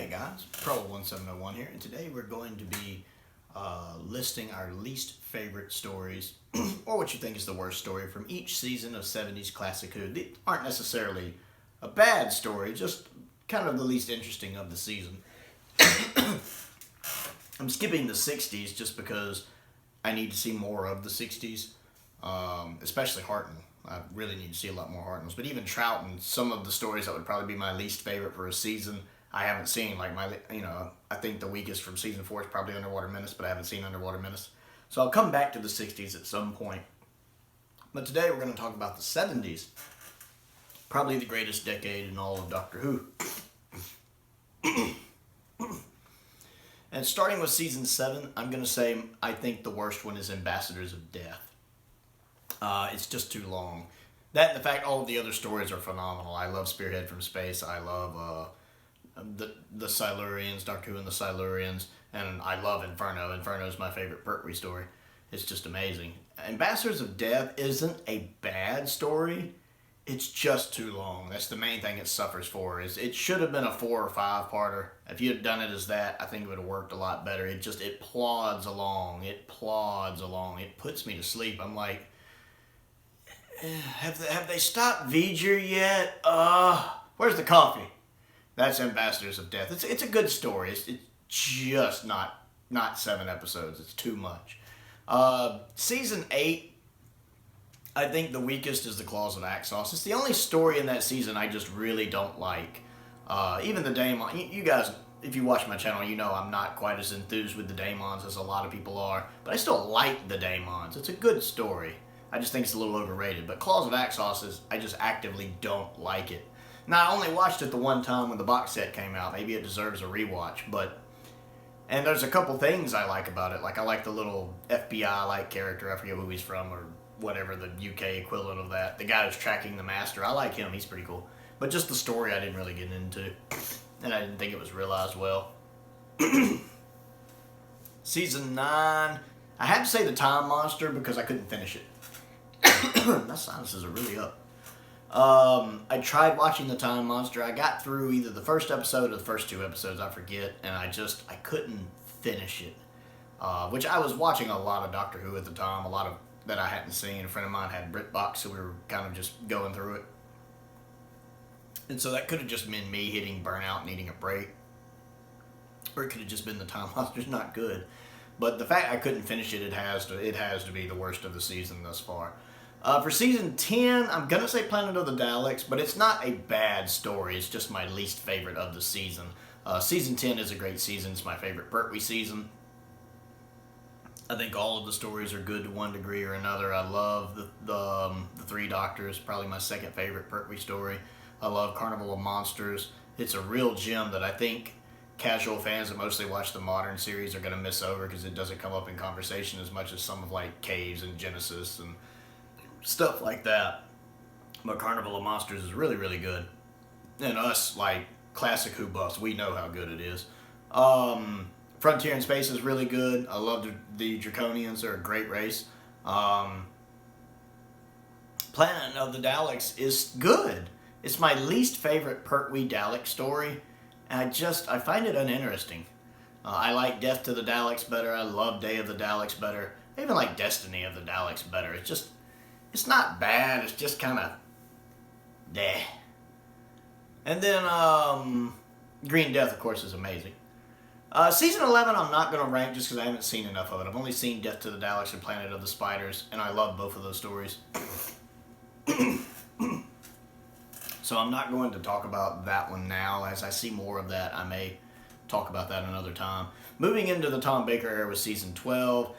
Hey guys, Pro1701 here, and today we're going to be listing our least favorite stories, or what you think is the worst story from each season of 70s Classic Who. They aren't necessarily a bad story, just kind of the least interesting of the season. I'm skipping the 60s just because I need to see more of the 60s, especially Hartnell. I really need to see a lot more Hartnells. But even Troughton, some of the stories that would probably be my least favorite for a season, I haven't seen. Like I think the weakest from season 4 is probably Underwater Menace, but I haven't seen Underwater Menace. So I'll come back to the 60s at some point. But today we're going to talk about the 70s. Probably the greatest decade in all of Doctor Who. And starting with season 7, I'm going to say I think the worst one is Ambassadors of Death. It's just too long. That and the fact all of the other stories are phenomenal. I love Spearhead from Space. I love the Silurians, Doctor Who and the Silurians. And I love Inferno. Inferno is my favorite Pertwee story. It's just amazing. Ambassadors of Death isn't a bad story. It's just too long. That's the main thing it suffers for. Is it should have been a 4 or 5 parter. If you had done it as that, I think it would have worked a lot better. It plods along. It plods along. It puts me to sleep. I'm like, have they stopped V'ger yet? Where's the coffee? That's Ambassadors of Death. It's a good story. It's just not 7 episodes. It's too much. Season 8, I think the weakest is the Claws of Axos. It's the only story in that season I just really don't like. Even the Daemon. You guys, if you watch my channel, you know I'm not quite as enthused with the Daemons as a lot of people are. But I still like the Daemons. It's a good story. I just think it's a little overrated. But Claws of Axos I just actively don't like it. Now, I only watched it the one time when the box set came out. Maybe it deserves a rewatch. And there's a couple things I like about it. Like, I like the little FBI-like character. I forget who he's from or whatever, the UK equivalent of that. The guy who's tracking the Master. I like him. He's pretty cool. But just the story I didn't really get into. And I didn't think it was realized well. Season 9. I had to say the Time Monster because I couldn't finish it. My sinuses are really up. I tried watching the Time Monster. I got through either the first episode or the first 2 episodes, I forget, and I couldn't finish it. Which I was watching a lot of Doctor Who at the time, a lot of that I hadn't seen. A friend of mine had BritBox, so we were kind of just going through it. And so that could have just been me hitting burnout and needing a break. Or it could have just been the Time Monster's not good. But the fact I couldn't finish it, it has to be the worst of the season thus far. For season 10, I'm going to say Planet of the Daleks, but it's not a bad story. It's just my least favorite of the season. Season 10 is a great season. It's my favorite Pertwee season. I think all of the stories are good to one degree or another. I love the 3 Doctors, probably my second favorite Pertwee story. I love Carnival of Monsters. It's a real gem that I think casual fans that mostly watch the modern series are going to miss over because it doesn't come up in conversation as much as some of like Caves and Genesis and stuff like that. But Carnival of Monsters is really, really good. And us, like, classic Who buffs, we know how good it is. Frontier in Space is really good. I love the Draconians. They're a great race. Planet of the Daleks is good. It's my least favorite Pertwee Dalek story. And I find it uninteresting. I like Death to the Daleks better. I love Day of the Daleks better. I even like Destiny of the Daleks better. It's not bad, it's just kind of bleh. And then Green Death, of course, is amazing. Season 11 I'm not going to rank just because I haven't seen enough of it. I've only seen Death to the Daleks and Planet of the Spiders, and I love both of those stories. So I'm not going to talk about that one now. As I see more of that, I may talk about that another time. Moving into the Tom Baker era with Season 12.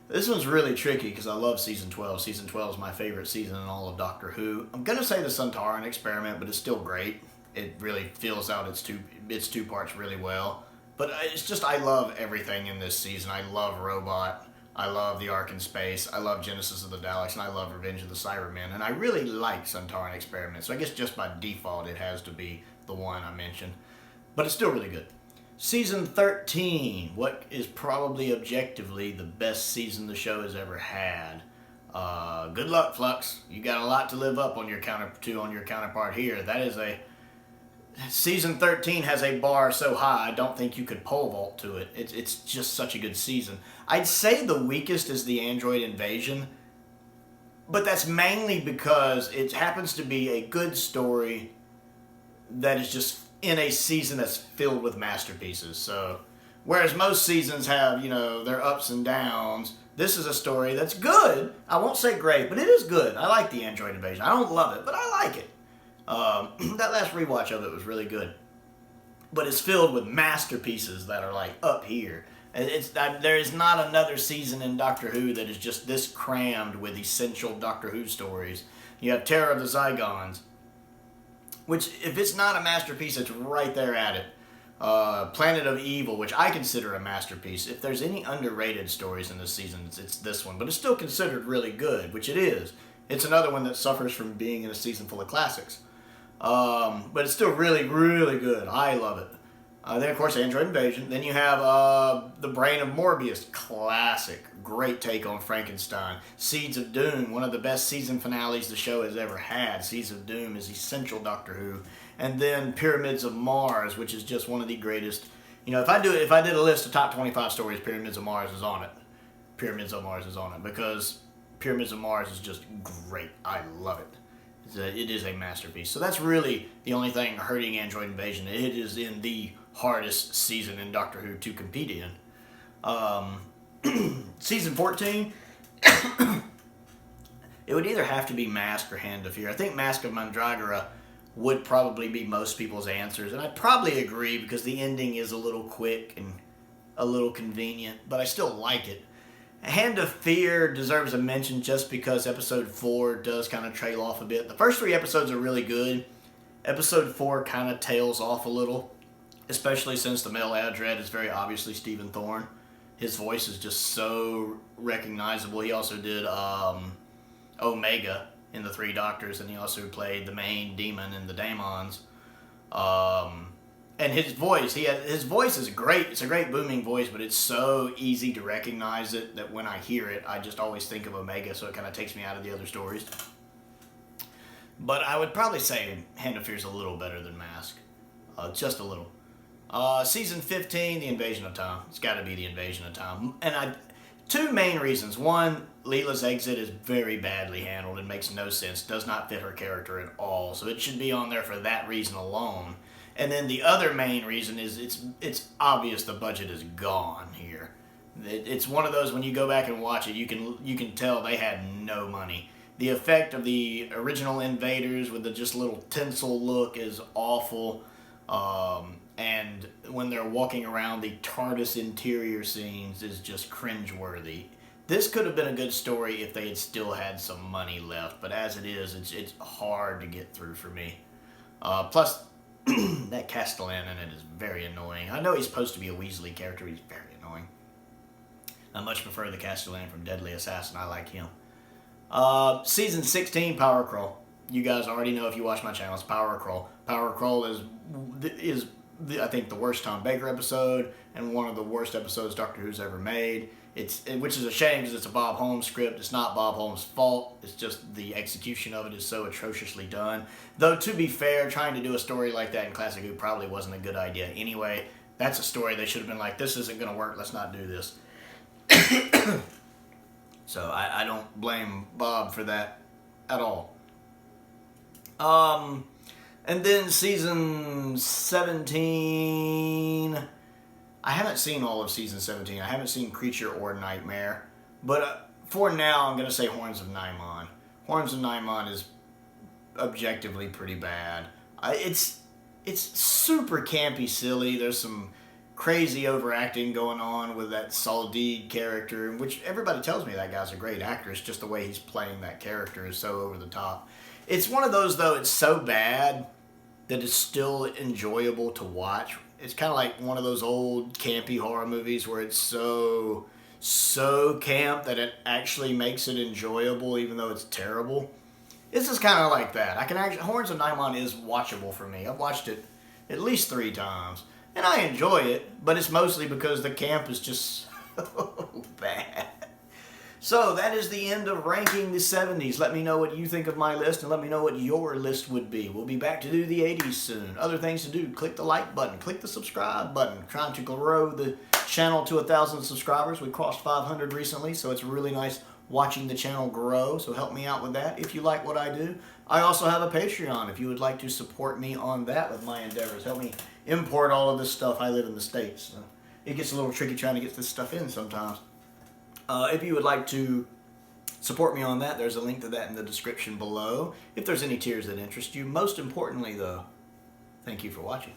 This one's really tricky because I love Season 12. Season 12 is my favorite season in all of Doctor Who. I'm going to say the Sontaran Experiment, but it's still great. It really fills out its two parts really well. But it's just, I love everything in this season. I love Robot. I love The Ark in Space. I love Genesis of the Daleks. And I love Revenge of the Cybermen. And I really like Sontaran Experiment. So I guess just by default it has to be the one I mentioned. But it's still really good. Season 13, what is probably objectively the best season the show has ever had. Good luck, Flux. You got a lot to live up on your counterpart here. That is season 13 has a bar so high I don't think you could pole vault to it. It's just such a good season. I'd say the weakest is the android invasion, but that's mainly because it happens to be a good story that is just in a season that's filled with masterpieces. So whereas most seasons have, their ups and downs, this is a story that's good. I won't say great, but it is good. I like the android invasion. I don't love it, but I like it. That last rewatch of it was really good. But it's filled with masterpieces that are like up here. There is not another season in Doctor Who that is just this crammed with essential Doctor Who stories. You have Terror of the Zygons, which, if it's not a masterpiece, it's right there at it. Planet of Evil, which I consider a masterpiece. If there's any underrated stories in this season, it's this one. But it's still considered really good, which it is. It's another one that suffers from being in a season full of classics. But it's still really, really good. I love it. Then, of course, Android Invasion. Then you have The Brain of Morbius. Classic. Great take on Frankenstein. Seeds of Doom. One of the best season finales the show has ever had. Seeds of Doom is essential Doctor Who. And then Pyramids of Mars, which is just one of the greatest. If I did a list of top 25 stories, Pyramids of Mars is on it. Pyramids of Mars is on it. Because Pyramids of Mars is just great. I love it. It is a masterpiece. So that's really the only thing hurting Android Invasion. It is in the hardest season in Doctor Who to compete in. Season 14, it would either have to be Mask or Hand of Fear. I think Mask of Mandragora would probably be most people's answers, and I'd probably agree because the ending is a little quick and a little convenient, but I still like it. Hand of Fear deserves a mention just because episode 4 does kind of trail off a bit. The first 3 episodes are really good. Episode 4 kind of tails off a little, especially since the male Adred is very obviously Stephen Thorne. His voice is just so recognizable. He also did Omega in The Three Doctors, and he also played the main demon in the Daemons. And his voice is great. It's a great booming voice, but it's so easy to recognize it that when I hear it, I just always think of Omega, so it kind of takes me out of the other stories. But I would probably say Hand of Fear is a little better than Mask. Just a little. Season 15, The Invasion of Time. It's got to be The Invasion of Time. And two main reasons. One, Leela's exit is very badly handled and makes no sense. Does not fit her character at all. So it should be on there for that reason alone. And then the other main reason is it's obvious the budget is gone here. It's one of those, when you go back and watch it, you can tell they had no money. The effect of the original Invaders with the just little tinsel look is awful. And when they're walking around the TARDIS interior scenes is just cringeworthy. This could have been a good story if they had still had some money left, but as it is, it's hard to get through for me. Plus, that Castellan in it is very annoying. I know he's supposed to be a Weasley character, but he's very annoying. I much prefer the Castellan from Deadly Assassin. I like him. Season 16, Power Crawl. You guys already know if you watch my channel, it's Power Crawl. Power Crawl is I think the worst Tom Baker episode and one of the worst episodes Doctor Who's ever made. Which is a shame because it's a Bob Holmes script. It's not Bob Holmes' fault. It's just the execution of it is so atrociously done. Though, to be fair, trying to do a story like that in Classic Who probably wasn't a good idea anyway. That's a story they should have been like, this isn't going to work. Let's not do this. So I don't blame Bob for that at all. And then season 17... I haven't seen all of season 17. I haven't seen Creature or Nightmare. But for now, I'm going to say Horns of Nimon. Horns of Nimon is objectively pretty bad. It's super campy silly. There's some crazy overacting going on with that Saldeed character, which everybody tells me that guy's a great actor. It's just the way he's playing that character is so over the top. It's one of those, though, it's so bad that it's still enjoyable to watch. It's kind of like one of those old campy horror movies where it's so camp that it actually makes it enjoyable even though it's terrible. This is kind of like that. Horns of Nimon is watchable for me. I've watched it at least 3 times. And I enjoy it, but it's mostly because the camp is just so bad. So that is the end of ranking the 70s. Let me know what you think of my list and let me know what your list would be. We'll be back to do the 80s soon. Other things to do, click the like button, click the subscribe button. Trying to grow the channel to 1,000 subscribers. We crossed 500 recently, so it's really nice watching the channel grow. So help me out with that if you like what I do. I also have a Patreon if you would like to support me on that with my endeavors. Help me import all of this stuff. I live in the States, so it gets a little tricky trying to get this stuff in sometimes. If you would like to support me on that, there's a link to that in the description below. If there's any tiers that interest you. Most importantly, though, thank you for watching.